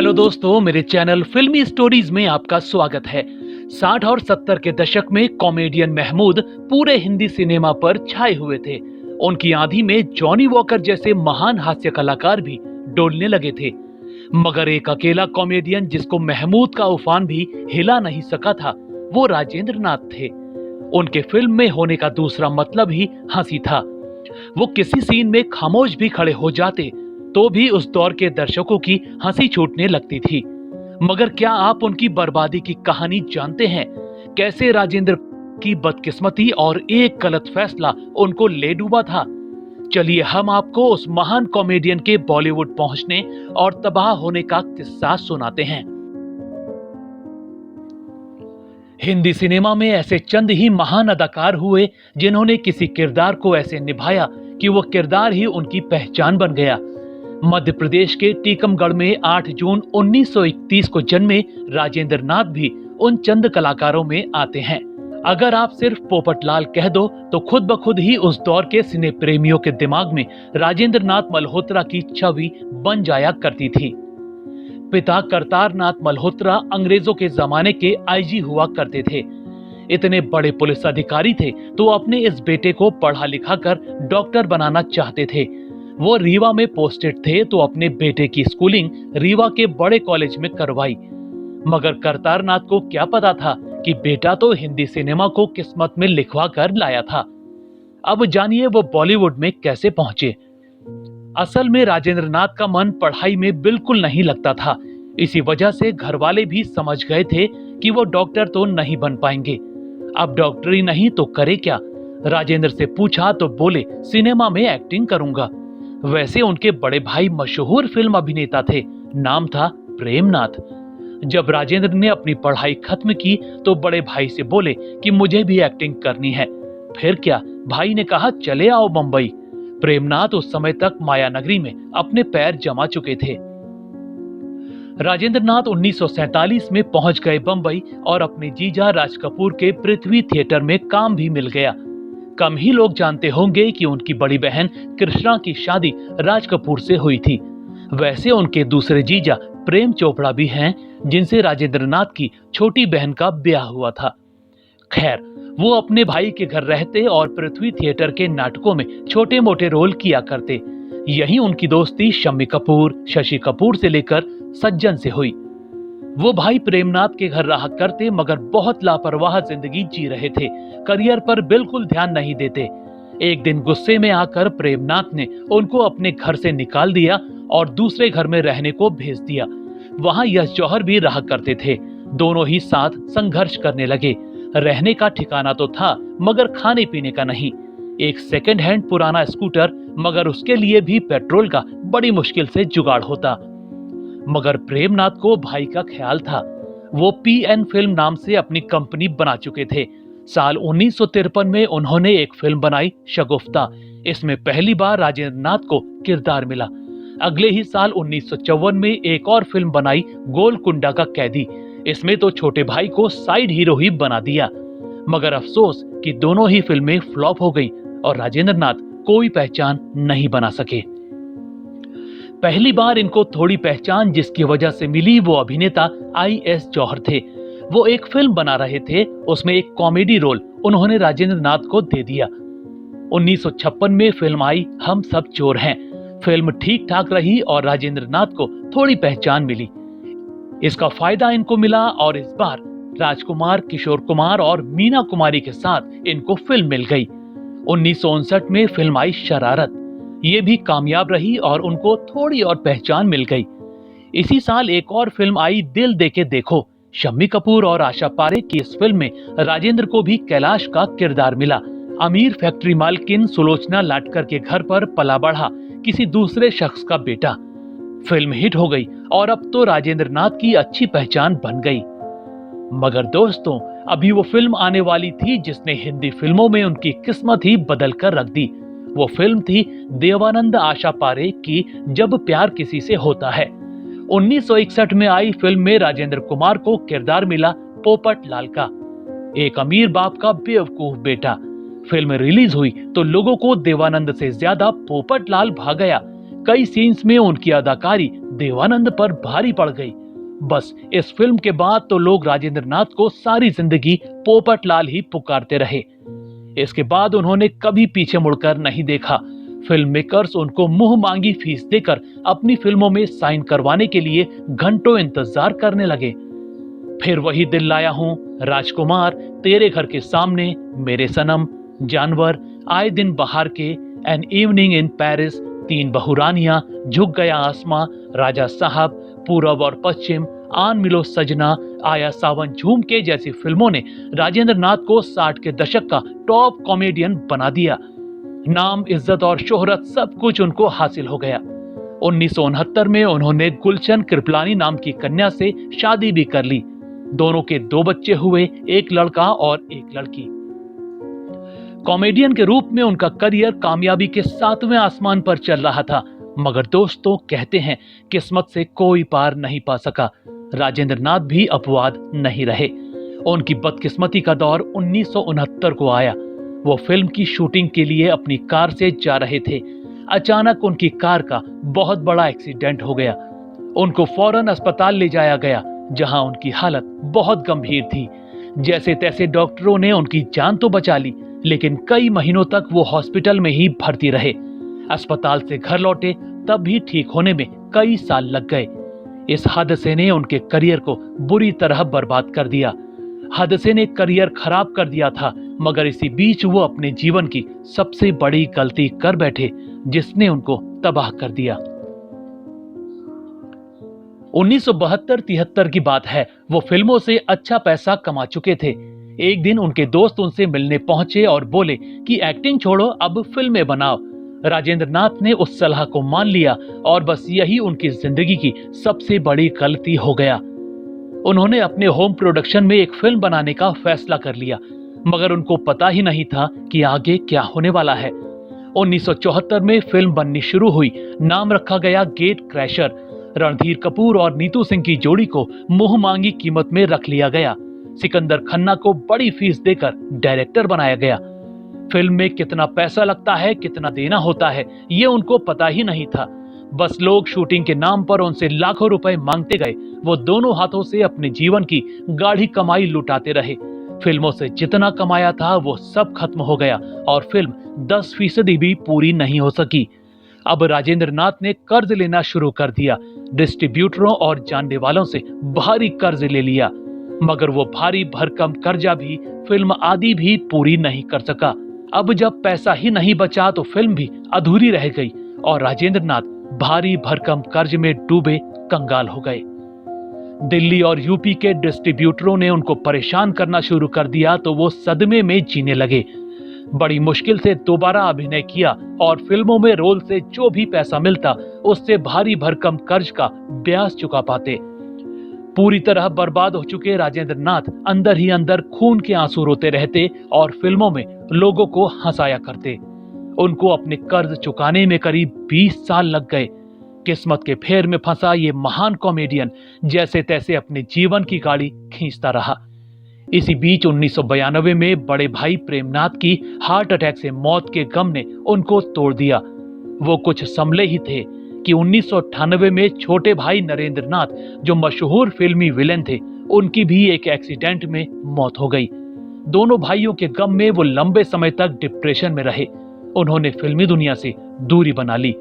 Hello दोस्तों, मेरे channel फिल्मी स्टोरीज में आपका स्वागत है। 60 और 70 के दशक में कॉमेडियन महमूद पूरे हिंदी सिनेमा पर छाए हुए थे। उनकी आंधी में जॉनी वॉकर जैसे महान हास्य कलाकार भी डोलने लगे थे, मगर एक अकेला कॉमेडियन जिसको महमूद का उफान भी हिला नहीं सका था, वो राजेंद्र नाथ थे। उनके फिल्म में होने का दूसरा मतलब ही हंसी था। वो किसी सीन में खामोश भी खड़े हो जाते तो भी उस दौर के दर्शकों की हंसी छूटने लगती थी। मगर क्या आप उनकी बर्बादी की कहानी जानते हैं? कैसे राजेंद्र की बदकिस्मती और एक गलत फैसला उनको ले डूबा था? चलिए हम आपको उस महान कॉमेडियन के बॉलीवुड पहुंचने और तबाह होने का किस्सा सुनाते हैं। हिंदी सिनेमा में ऐसे चंद ही महान अदाकार हुए जिन्होंने किसी किरदार को ऐसे निभाया कि वो किरदार ही उनकी पहचान बन गया। मध्य प्रदेश के टीकमगढ़ में 8 जून 1931 को जन्मे राजेंद्र नाथ भी उन चंद कलाकारों में आते हैं। अगर आप सिर्फ पोपटलाल कह दो तो खुद ब खुद ही उस दौर के सिने प्रेमियों के दिमाग में राजेंद्र नाथ मल्होत्रा की छवि बन जाया करती थी। पिता करतार नाथ मल्होत्रा अंग्रेजों के जमाने के आईजी हुआ करते थे। इतने बड़े पुलिस अधिकारी थे तो अपने इस बेटे को पढ़ा लिखा कर डॉक्टर बनाना चाहते थे। वो रीवा में पोस्टेड थे तो अपने बेटे की स्कूलिंग रीवा के बड़े कॉलेज में करवाई। मगर करतार नाथ को क्या पता था कि बेटा तो हिंदी सिनेमा को किस्मत में लिखवा कर लाया था। अब जानिए वो बॉलीवुड में कैसे पहुंचे। असल में राजेंद्र नाथ का मन पढ़ाई में बिल्कुल नहीं लगता था। इसी वजह से घर वाले भी समझ गए थे कि वो डॉक्टर तो नहीं बन पाएंगे। अब डॉक्टरी नहीं तो करे क्या? राजेंद्र से पूछा तो बोले सिनेमा में एक्टिंग करूंगा। वैसे उनके बड़े भाई मशहूर फिल्म अभिनेता थे, नाम था प्रेमनाथ। जब राजेंद्र ने अपनी पढ़ाई खत्म की तो बड़े भाई से बोले कि मुझे भी एक्टिंग करनी है। फिर क्या, भाई ने कहा चले आओ बंबई। प्रेमनाथ उस समय तक मायानगरी में अपने पैर जमा चुके थे। राजेंद्र नाथ 1947 में पहुंच गए बंबई और अपने जीजा राज कपूर के पृथ्वी थिएटर में काम भी मिल गया। कम ही लोग जानते होंगे कि उनकी बड़ी बहन कृष्णा की शादी राज कपूर से हुई थी। वैसे उनके दूसरे जीजा प्रेम चोपड़ा भी हैं, जिनसे राजेंद्र नाथ की छोटी बहन का ब्याह हुआ था। खैर, वो अपने भाई के घर रहते और पृथ्वी थिएटर के नाटकों में छोटे मोटे रोल किया करते। यही उनकी दोस्ती शम्मी कपूर, शशि कपूर से लेकर सज्जन से हुई। वो भाई प्रेमनाथ के घर रहा करते मगर बहुत लापरवाह जिंदगी जी रहे थे। करियर पर बिल्कुल ध्यान नहीं देते। एक दिन गुस्से में आकर प्रेमनाथ ने उनको अपने घर से निकाल दिया और दूसरे घर में रहने को भेज दिया। वहां यश जौहर भी रहा करते थे। दोनों ही साथ संघर्ष करने लगे। रहने का ठिकाना तो था मगर खाने पीने का नहीं। एक सेकंड हैंड पुराना स्कूटर, मगर उसके लिए भी पेट्रोल का बड़ी मुश्किल से जुगाड़ होता। मगर प्रेमनाथ को भाई का ख्याल था। वो पीएन फिल्म नाम से अपनी कंपनी बना चुके थे। साल 1953 में उन्होंने एक फिल्म बनाई शगुफ्ता। इसमें पहली बार राजेंद्र नाथ को किरदार मिला। अगले ही साल 1954 में एक और फिल्म बनाई गोलकुंडा का कैदी। इसमें तो छोटे भाई को साइड हीरो ही बना दिया। मगर अफसोस कि दोनों ही फिल्में फ्लॉप हो गई और राजेंद्र नाथ कोई पहचान नहीं बना सके। पहली बार इनको थोड़ी पहचान जिसकी वजह से मिली वो अभिनेता आई.एस. जौहर थे। वो एक फिल्म बना रहे थे, उसमें एक कॉमेडी रोल उन्होंने राजेंद्र नाथ को दे दिया। 1956 में फिल्म आई हम सब चोर हैं। फिल्म ठीक ठाक रही और राजेंद्र नाथ को थोड़ी पहचान मिली। इसका फायदा इनको मिला और इस बार राजकुमार, किशोर कुमार और मीना कुमारी के साथ इनको फिल्म मिल गई। 1959 में फिल्म आई शरारत। ये भी कामयाब रही और उनको थोड़ी और पहचान मिल गई। इसी साल एक और फिल्म आई दिल देके देखो। शम्मी कपूर और आशा पारे की इस फिल्म में राजेंद्र को भी कैलाश का किरदार मिला। अमीर फैक्ट्री मालकिन सुलोचना लाटकर के घर पर पला बढ़ा किसी दूसरे शख्स का बेटा। फिल्म हिट हो गई और अब तो राजेंद्र नाथ की अच्छी पहचान बन गई। मगर दोस्तों, अभी वो फिल्म आने वाली थी जिसने हिंदी फिल्मों में उनकी किस्मत ही बदल कर रख दी। वो फिल्म थी देवानंद आशा पारे की जब प्यार किसी से होता है। 1961 में आई फिल्म में राजेंद्र कुमार को किरदार मिला पोपट लाल का, एक अमीर बाप का बेवकूफ बेटा। फिल्म रिलीज हुई तो लोगों को देवानंद से ज्यादा पोपट लाल भा गया। कई सीन्स में उनकी अदाकारी देवानंद पर भारी पड़ गई। बस इस फिल्म के बाद तो लोग राजेंद्र नाथ को सारी जिंदगी पोपटलाल ही पुकारते रहे। इसके बाद उन्होंने कभी पीछे मुड़कर नहीं देखा। फिल्म मेकर्स उनको मुंह मांगी फीस देकर अपनी फिल्मों में साइन करवाने के लिए घंटों इंतजार करने लगे। फिर वही दिल लाया हूं, राजकुमार, तेरे घर के सामने, मेरे सनम, जानवर, आए दिन बाहर के, एन इवनिंग इन पेरिस, तीन बहुरानियां, झुक गया आसमां, राजा साहब, पूरब और पश्चिम, आन मिलो सजना, आया सावन झूम के जैसी फिल्मों ने राजेंद्र नाथ को 60 के दशक का टॉप कॉमेडियन बना दिया। नाम, इज्जत और शोहरत सब कुछ उनको हासिल हो गया। 1969 में उन्होंने गुलशन कृपलानी नाम की कन्या से शादी भी कर ली। दोनों के 2 बच्चे हुए, एक लड़का और एक लड़की। कॉमेडियन के रूप में उनका करियर कामयाबी के 7वें आसमान पर चल रहा था, मगर दोस्तों कहते हैं किस्मत से कोई पार नहीं पा सका। राजेंद्र नाथ भी अपवाद नहीं रहे। उनकी बदकिस्मती का दौर 1969 को आया। वो फिल्म की शूटिंग के लिए अपनी कार से जा रहे थे। अचानक उनकी कार का बहुत बड़ा एक्सीडेंट हो गया। उनको फौरन अस्पताल ले जाया गया, जहां उनकी हालत बहुत गंभीर थी। जैसे तैसे डॉक्टरों ने उनकी जान तो बचा ली, लेकिन कई महीनों तक वो हॉस्पिटल में ही भर्ती रहे। अस्पताल से घर लौटे तब भी ठीक होने में कई साल लग गए। इस हादसे ने उनके करियर को बुरी तरह बर्बाद कर दिया। हादसे ने करियर खराब कर दिया था, मगर इसी बीच वो अपने जीवन की सबसे बड़ी गलती कर बैठे, जिसने उनको तबाह कर दिया। 1972-73 की बात है। वो फिल्मों से अच्छा पैसा कमा चुके थे। एक दिन उनके दोस्त उनसे मिलने पहुंचे और बोले कि एक्टिंग छोड़ो, अब फिल्में बनाओ। राजेंद्र नाथ ने उस सलाह को मान लिया और बस यही उनकी जिंदगी की सबसे बड़ी गलती हो गया। उन्होंने अपने होम प्रोडक्शन में एक फिल्म बनाने का फैसला कर लिया, मगर उनको पता ही नहीं था कि आगे क्या होने वाला है। 1974 में फिल्म बननी शुरू हुई। नाम रखा गया गेट क्रैशर। रणधीर कपूर और नीतू सिंह की जोड़ी को मुंह मांगी कीमत में रख लिया गया। सिकंदर खन्ना को बड़ी फीस देकर डायरेक्टर बनाया गया। फिल्म में कितना पैसा लगता है, कितना देना होता है, ये उनको पता ही नहीं था। बस लोग शूटिंग के नाम पर उनसे लाखों रुपए मांगते गए। वो दोनों हाथों से अपने जीवन की गाढ़ी कमाई लुटाते रहे। फिल्मों से जितना कमाया था वो सब खत्म हो गया और फिल्म 10% भी पूरी नहीं हो सकी। अब राजेंद्र नाथ ने कर्ज लेना शुरू कर दिया। डिस्ट्रीब्यूटरों और जानने वालों से भारी कर्ज ले लिया, मगर वो भारी भरकम कर्जा भी फिल्म आदि भी पूरी नहीं कर सका। अब जब पैसा ही नहीं बचा तो फिल्म भी अधूरी रह गई और राजेंद्र नाथ भारी भरकम कर्ज में डूबे कंगाल हो गए। दिल्ली और यूपी के डिस्ट्रीब्यूटरों ने उनको परेशान करना शुरू कर दिया तो वो सदमे में जीने लगे। बड़ी मुश्किल से दोबारा अभिनय किया और फिल्मों में रोल से जो भी पैसा मिलता उससे भारी भरकम कर्ज का ब्याज चुका पाते। पूरी तरह बर्बाद हो चुके राजेंद्र नाथ अंदर ही अंदर खून के आंसू रोते रहते और फिल्मों में लोगों को हंसाया करते। उनको अपने कर्ज चुकाने में करीब 20 साल लग गए। किस्मत के फेर में फंसा ये महान कॉमेडियन जैसे तैसे अपने जीवन की गाड़ी खींचता रहा। इसी बीच 1992 में बड़े भाई प्रेमनाथ की हार्ट अटैक से मौत के गम ने उनको तोड़ दिया। वो कुछ संभले ही थे कि 1998 में छोटे भाई नरेंद्र नाथ, जो मशहूर फिल्मी विलेन थे, उनकी भी एक एक्सीडेंट में मौत हो गई। दोनों भाइयों के गम में वो लंबे समय तक डिप्रेशन में रहे। उन्होंने फिल्मी दुनिया से दूरी बना ली।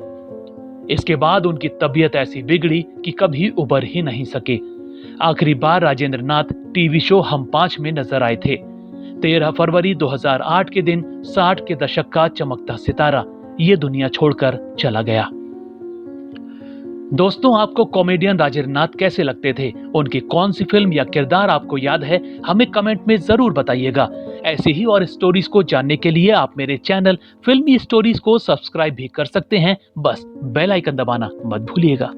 इसके बाद उनकी तबीयत ऐसी बिगड़ी कि कभी उबर ही नहीं सके। आखिरी बार राजेंद्र नाथ टीवी शो हम 5 में नजर आए थे। 13 फरवरी 2008 के दिन 60 के दशक का चमकता सितारा ये दुनिया छोड़कर चला गया। दोस्तों, आपको कॉमेडियन राजेंद्र नाथ कैसे लगते थे? उनकी कौन सी फिल्म या किरदार आपको याद है? हमें कमेंट में जरूर बताइएगा। ऐसे ही और स्टोरीज को जानने के लिए आप मेरे चैनल फिल्मी स्टोरीज को सब्सक्राइब भी कर सकते हैं। बस बेल आइकन दबाना मत भूलिएगा।